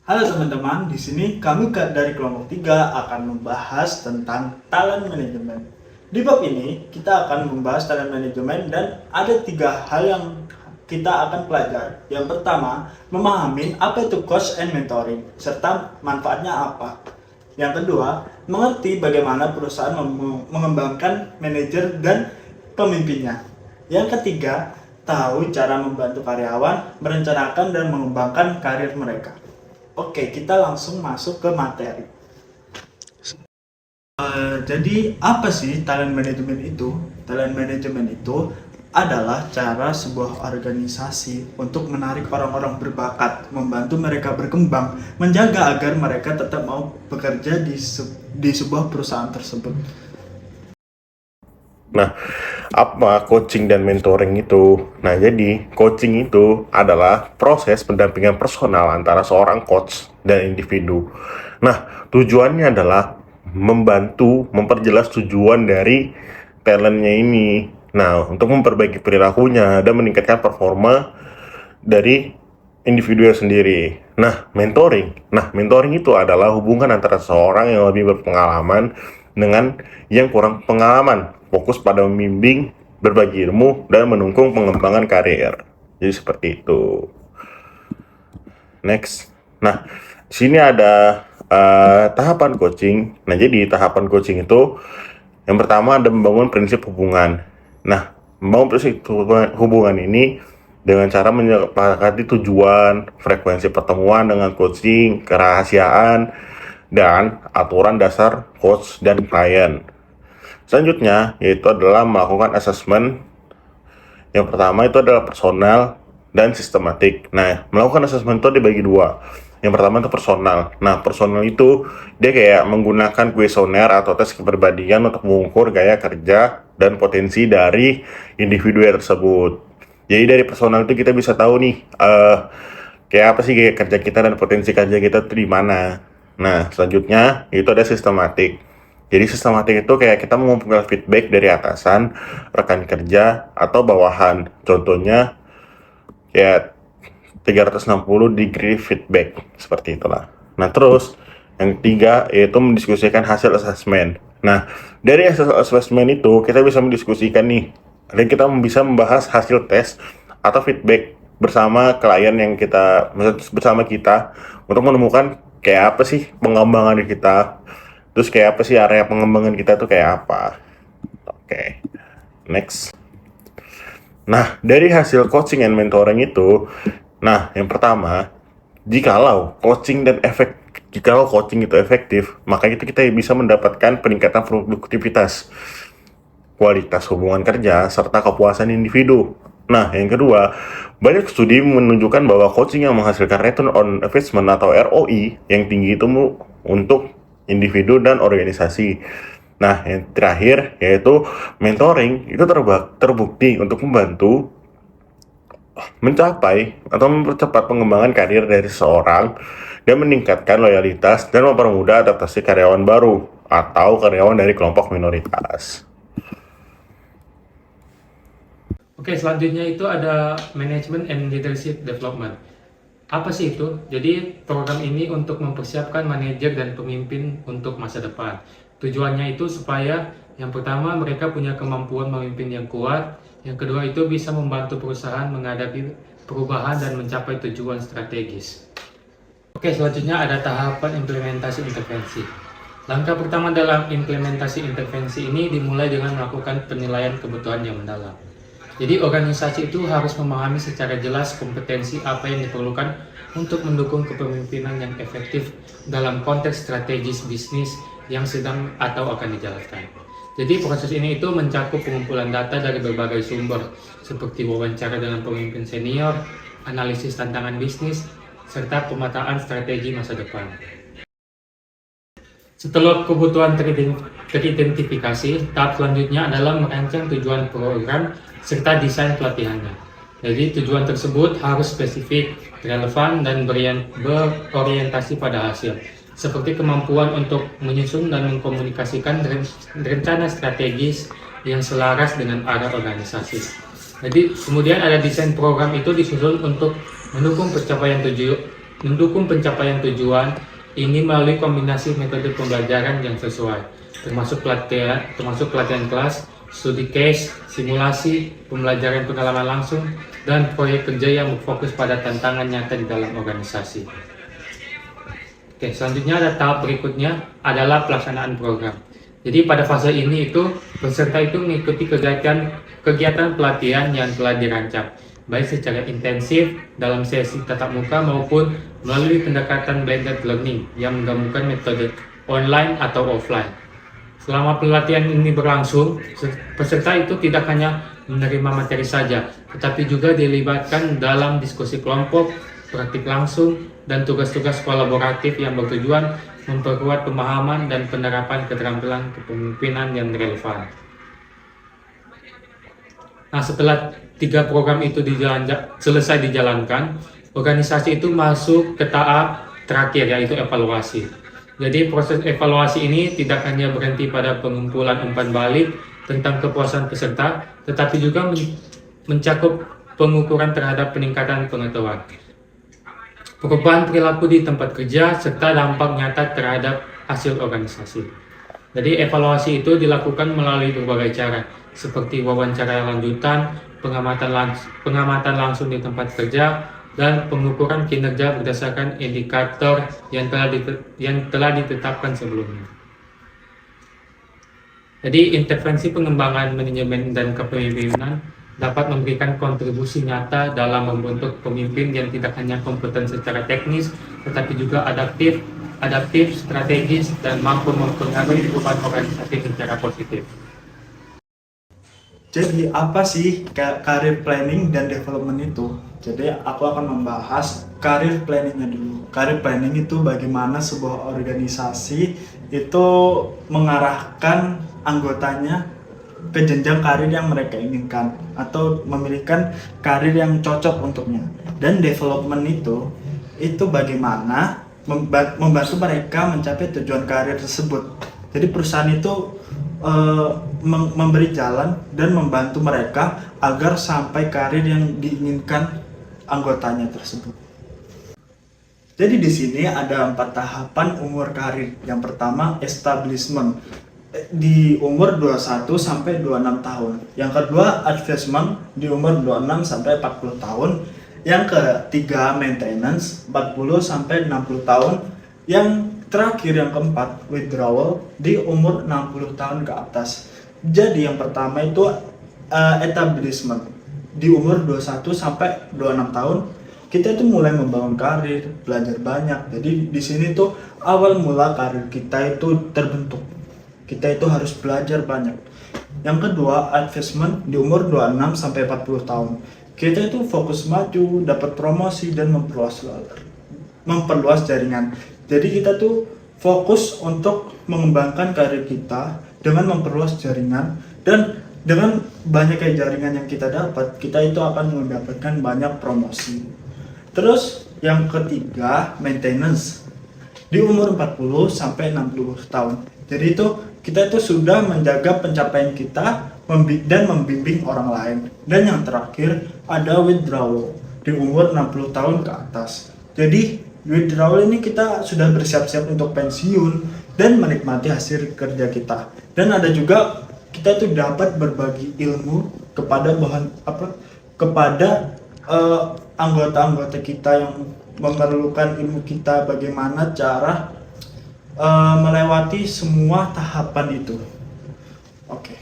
Halo teman-teman, di sini kami dari kelompok 3 akan membahas tentang talent management. Di bab ini, kita akan membahas talent management dan ada 3 hal yang kita akan pelajari. Yang pertama, memahami apa itu coach and mentoring, serta manfaatnya apa. Yang kedua, mengerti bagaimana perusahaan mengembangkan manajer dan pemimpinnya. Yang ketiga, tahu cara membantu karyawan merencanakan dan mengembangkan karir mereka. Oke, kita langsung masuk ke materi. Jadi apa sih talent management itu? Talent management itu adalah cara sebuah organisasi untuk menarik orang-orang berbakat, membantu mereka berkembang, menjaga agar mereka tetap mau bekerja di sebuah perusahaan tersebut. Nah, apa coaching dan mentoring itu? Nah, jadi coaching itu adalah proses pendampingan personal antara seorang coach dan individu. Nah, tujuannya adalah membantu memperjelas tujuan dari talentnya ini. Nah, untuk memperbaiki perilakunya dan meningkatkan performa dari individu sendiri. Nah, mentoring itu adalah hubungan antara seorang yang lebih berpengalaman dengan yang kurang pengalaman, fokus pada membimbing, berbagi ilmu, dan mendukung pengembangan karir. Jadi seperti itu. Next. Nah, di sini ada tahapan coaching. Nah, jadi tahapan coaching itu yang pertama ada membangun prinsip hubungan. Nah, membangun prinsip hubungan ini dengan cara menyepakati tujuan, frekuensi pertemuan dengan coaching, kerahasiaan, dan aturan dasar coach dan klien. Selanjutnya, yaitu adalah melakukan assessment. Yang pertama itu adalah personal dan sistematik. Nah, melakukan assessment itu dibagi dua. Yang pertama itu personal. Nah, personal itu dia kayak menggunakan kuesioner atau tes kepribadian untuk mengukur gaya kerja dan potensi dari individu tersebut. Jadi dari personal itu kita bisa tahu nih, kayak apa sih gaya kerja kita dan potensi kerja kita itu di mana. Nah, selanjutnya itu ada sistematik. Jadi sistematik itu kayak kita mengumpulkan feedback dari atasan, rekan kerja, atau bawahan. Contohnya kayak 360 degree feedback, seperti itulah. Nah, terus yang ketiga yaitu mendiskusikan hasil assessment. Nah, dari hasil assessment itu kita bisa mendiskusikan nih, dan kita bisa membahas hasil tes atau feedback bersama klien yang bersama kita untuk menemukan kayak apa sih pengembangan kita, terus kayak apa sih area pengembangan kita tuh kayak apa. Oke, next. Nah, dari hasil coaching and mentoring itu, nah, yang pertama, jikalau coaching itu efektif, maka itu kita bisa mendapatkan peningkatan produktivitas, kualitas hubungan kerja, serta kepuasan individu. Nah, yang kedua, banyak studi menunjukkan bahwa coaching yang menghasilkan return on investment atau ROI yang tinggi itu untuk individu dan organisasi. Nah, yang terakhir yaitu mentoring itu terbukti untuk membantu mencapai atau mempercepat pengembangan karir dari seseorang dan meningkatkan loyalitas dan mempermudah adaptasi karyawan baru atau karyawan dari kelompok minoritas. Oke, selanjutnya itu ada Management and Leadership Development. Apa sih itu? Jadi program ini untuk mempersiapkan manajer dan pemimpin untuk masa depan. Tujuannya itu supaya yang pertama mereka punya kemampuan memimpin yang kuat, yang kedua itu bisa membantu perusahaan menghadapi perubahan dan mencapai tujuan strategis. Oke, selanjutnya ada tahapan implementasi intervensi. Langkah pertama dalam implementasi intervensi ini dimulai dengan melakukan penilaian kebutuhan yang mendalam. Jadi organisasi itu harus memahami secara jelas kompetensi apa yang diperlukan untuk mendukung kepemimpinan yang efektif dalam konteks strategis bisnis yang sedang atau akan dijalankan. Jadi proses ini itu mencakup pengumpulan data dari berbagai sumber seperti wawancara dengan pemimpin senior, analisis tantangan bisnis, serta pemetaan strategi masa depan. Setelah kebutuhan teridentifikasi, tahap selanjutnya adalah merancang tujuan program serta desain pelatihannya. Jadi tujuan tersebut harus spesifik, relevan, dan berorientasi pada hasil, seperti kemampuan untuk menyusun dan mengkomunikasikan rencana strategis yang selaras dengan arah organisasi. Jadi kemudian ada desain program itu disusun untuk mendukung pencapaian mendukung pencapaian tujuan ini melalui kombinasi metode pembelajaran yang sesuai, termasuk pelatihan kelas, studi case, simulasi, pembelajaran pengalaman langsung, dan proyek kerja yang berfokus pada tantangan nyata di dalam organisasi. Oke, selanjutnya ada tahap berikutnya adalah pelaksanaan program. Jadi pada fase ini itu peserta itu mengikuti kegiatan pelatihan yang telah dirancang, baik secara intensif dalam sesi tatap muka maupun melalui pendekatan blended learning yang menggabungkan metode online atau offline. Selama pelatihan ini berlangsung, peserta itu tidak hanya menerima materi saja, tetapi juga dilibatkan dalam diskusi kelompok, praktik langsung, dan tugas-tugas kolaboratif yang bertujuan memperkuat pemahaman dan penerapan keterampilan kepemimpinan yang relevan. Nah, setelah 3 program itu selesai dijalankan, organisasi itu masuk ke tahap terakhir, yaitu evaluasi. Jadi proses evaluasi ini tidak hanya berhenti pada pengumpulan umpan balik tentang kepuasan peserta, tetapi juga mencakup pengukuran terhadap peningkatan pengetahuan, perubahan perilaku di tempat kerja, serta dampak nyata terhadap hasil organisasi. Jadi evaluasi itu dilakukan melalui berbagai cara, seperti wawancara lanjutan, pengamatan langsung di tempat kerja, dan pengukuran kinerja berdasarkan indikator yang telah ditetapkan sebelumnya. Jadi intervensi pengembangan manajemen dan kepemimpinan dapat memberikan kontribusi nyata dalam membentuk pemimpin yang tidak hanya kompeten secara teknis, tetapi juga adaptif, strategis, dan mampu mempengaruhi perubahan organisasi secara positif. Jadi apa sih career planning dan development itu? Jadi aku akan membahas career planningnya dulu. Career planning itu bagaimana sebuah organisasi itu mengarahkan anggotanya ke jenjang karir yang mereka inginkan atau memiliki karir yang cocok untuknya. Dan development itu bagaimana membantu mereka mencapai tujuan karir tersebut. Jadi perusahaan itu memberi jalan dan membantu mereka agar sampai karir yang diinginkan anggotanya tersebut. Jadi di sini ada 4 tahapan umur karir. Yang pertama establishment di umur 21 sampai 26 tahun. Yang kedua advancement di umur 26 sampai 40 tahun. Yang ketiga maintenance 40 sampai 60 tahun. Yang terakhir yang keempat withdrawal di umur 60 tahun ke atas. Jadi yang pertama itu establishment di umur 21 sampai 26 tahun. Kita itu mulai membangun karir, belajar banyak. Jadi di sini tuh awal mula karir kita itu terbentuk. Kita itu harus belajar banyak. Yang kedua advancement di umur 26 sampai 40 tahun. Kita itu fokus maju, dapat promosi dan memperluas jaringan. Jadi kita tuh fokus untuk mengembangkan karir kita dengan memperluas jaringan, dan dengan banyaknya jaringan yang kita dapat, kita itu akan mendapatkan banyak promosi. Terus yang ketiga maintenance di umur 40 sampai 60 tahun. Jadi itu kita itu sudah menjaga pencapaian kita dan membimbing orang lain. Dan yang terakhir ada withdrawal di umur 60 tahun ke atas. Jadi withdrawal ini kita sudah bersiap-siap untuk pensiun dan menikmati hasil kerja kita. Dan ada juga kita itu dapat berbagi ilmu kepada anggota-anggota kita yang memerlukan ilmu kita, bagaimana cara melewati semua tahapan itu. Oke.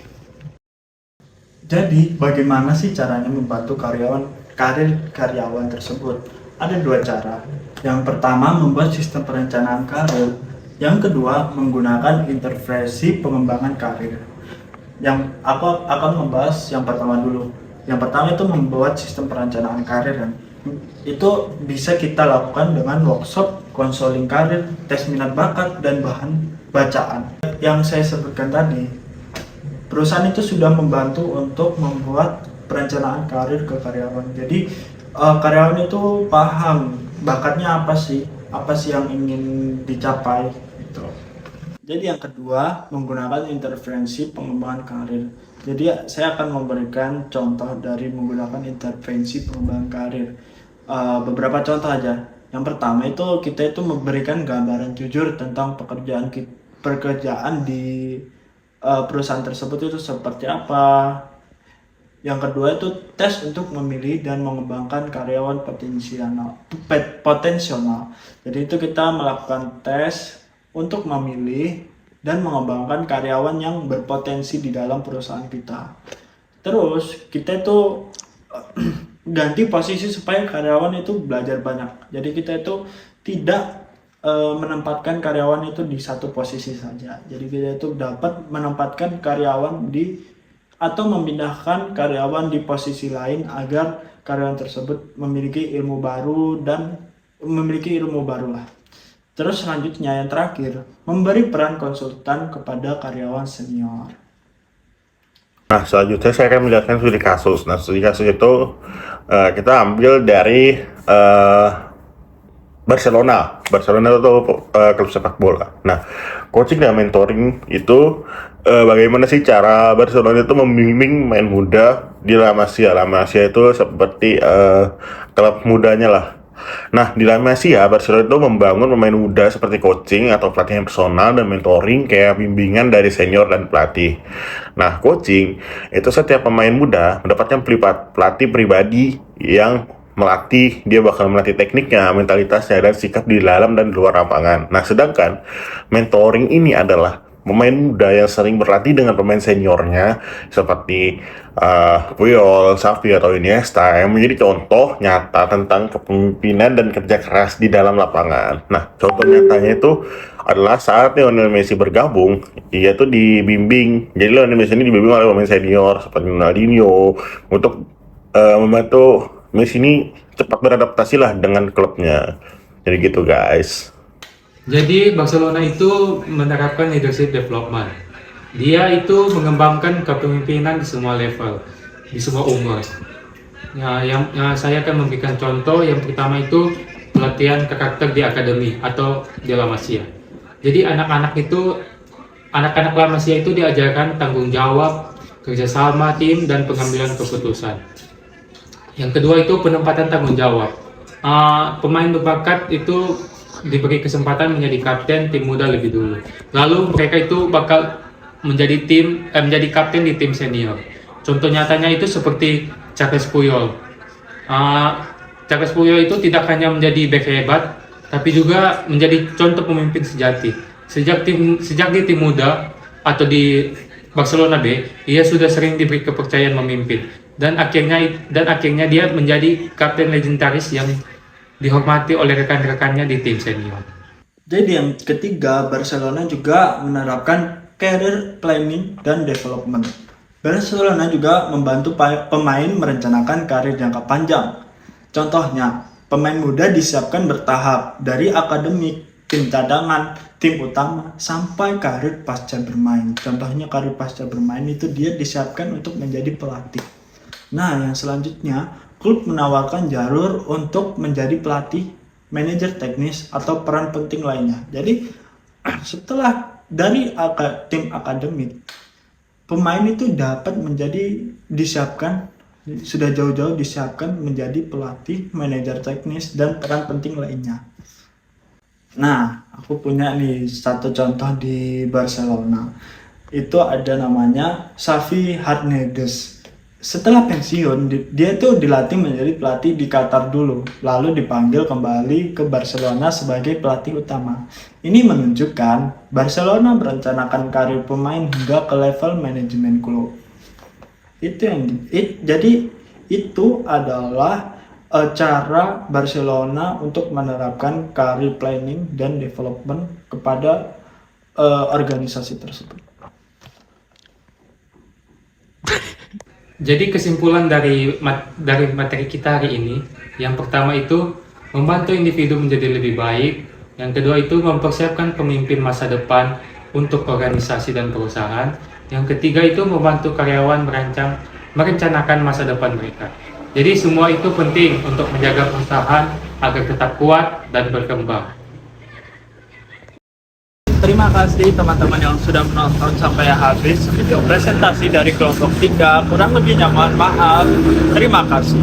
Jadi bagaimana sih caranya membantu karir karyawan tersebut? Ada 2 cara. Yang pertama membuat sistem perencanaan karir. Yang kedua menggunakan intervensi pengembangan karir. Yang aku akan membahas yang pertama dulu. Yang pertama itu membuat sistem perencanaan karir, dan itu bisa kita lakukan dengan workshop, konseling karir, tes minat bakat, dan bahan bacaan. Yang saya sebutkan tadi, perusahaan itu sudah membantu untuk membuat perencanaan karir ke karyawan. Jadi karyawan itu paham bakatnya apa sih yang ingin dicapai gitu. Jadi yang kedua menggunakan intervensi pengembangan karir. Jadi saya akan memberikan contoh dari menggunakan intervensi pengembangan karir. Beberapa contoh aja. Yang pertama itu kita itu memberikan gambaran jujur tentang pekerjaan di perusahaan tersebut itu seperti apa. Yang kedua itu tes untuk memilih dan mengembangkan karyawan potensial. Jadi itu kita melakukan tes untuk memilih dan mengembangkan karyawan yang berpotensi di dalam perusahaan kita. Terus kita itu ganti posisi supaya karyawan itu belajar banyak. Jadi kita itu tidak menempatkan karyawan itu di satu posisi saja. Jadi kita itu dapat menempatkan karyawan atau memindahkan karyawan di posisi lain agar karyawan tersebut memiliki ilmu baru lah. Terus selanjutnya yang terakhir, memberi peran konsultan kepada karyawan senior. Nah, selanjutnya saya akan menjelaskan studi kasus. Nah, studi kasus itu kita ambil dari Barcelona itu klub sepak bola. Nah, coaching dan mentoring itu bagaimana sih cara Barcelona itu membimbing pemain muda di La Masia. La Masia itu seperti klub mudanya lah. Nah, di La Masia, Barcelona itu membangun pemain muda seperti coaching atau pelatihan personal dan mentoring kayak bimbingan dari senior dan pelatih. Nah, coaching itu setiap pemain muda mendapatkan pelatih pribadi yang melatih, dia bakal melatih tekniknya, mentalitasnya, dan sikap di dalam dan di luar lapangan. Nah, sedangkan mentoring ini adalah pemain muda yang sering berlatih dengan pemain seniornya seperti Puyol, Xavi, atau Iniesta yang menjadi contoh nyata tentang kepemimpinan dan kerja keras di dalam lapangan. Nah, contoh nyatanya itu adalah saat Lionel Messi bergabung, ia tuh dibimbing. Jadi Lionel Messi ini dibimbing oleh pemain senior seperti Ronaldinho untuk membantu Messi ini cepat beradaptasi lah dengan klubnya. Jadi gitu guys. Jadi Barcelona itu menerapkan leadership development. Dia itu mengembangkan kepemimpinan di semua level, di semua umur. Yang saya akan memberikan contoh. Yang pertama itu pelatihan karakter di akademi atau di La Masia. Jadi anak-anak La Masia itu diajarkan tanggung jawab, kerjasama tim, dan pengambilan keputusan. Yang kedua itu penempatan tanggung jawab. Pemain berbakat itu diberi kesempatan menjadi kapten tim muda lebih dulu. Lalu mereka itu bakal menjadi kapten di tim senior. Contoh nyatanya itu seperti Charles Puyol. Charles Puyol itu tidak hanya menjadi bek hebat, tapi juga menjadi contoh pemimpin sejati. Sejak di tim muda atau di Barcelona B, ia sudah sering diberi kepercayaan memimpin. Dan akhirnya dia menjadi kapten legendaris yang dihormati oleh rekan-rekannya di tim senior. Jadi yang ketiga, Barcelona juga menerapkan career planning dan development. Barcelona juga membantu pemain merencanakan karir jangka panjang. Contohnya, pemain muda disiapkan bertahap dari akademik, tim cadangan, tim utama, sampai karir pasca bermain. Contohnya karir pasca bermain itu dia disiapkan untuk menjadi pelatih. Nah, yang selanjutnya, klub menawarkan jalur untuk menjadi pelatih, manajer teknis, atau peran penting lainnya. Jadi, setelah dari tim akademik, pemain itu dapat sudah jauh-jauh disiapkan menjadi pelatih, manajer teknis, dan peran penting lainnya. Nah, aku punya nih satu contoh di Barcelona. Itu ada namanya Xavi Hernandez. Setelah pensiun, dia tuh dilatih menjadi pelatih di Qatar dulu, lalu dipanggil kembali ke Barcelona sebagai pelatih utama. Ini menunjukkan Barcelona merencanakan karir pemain hingga ke level manajemen klub. Jadi itu adalah cara Barcelona untuk menerapkan career planning dan development kepada organisasi tersebut. Jadi kesimpulan dari materi kita hari ini, yang pertama itu membantu individu menjadi lebih baik, yang kedua itu mempersiapkan pemimpin masa depan untuk organisasi dan perusahaan, yang ketiga itu membantu karyawan merencanakan masa depan mereka. Jadi semua itu penting untuk menjaga perusahaan agar tetap kuat dan berkembang. Terima kasih teman-teman yang sudah menonton sampai habis video presentasi dari kelompok 3. Kurang lebihnya mohon maaf. Terima kasih.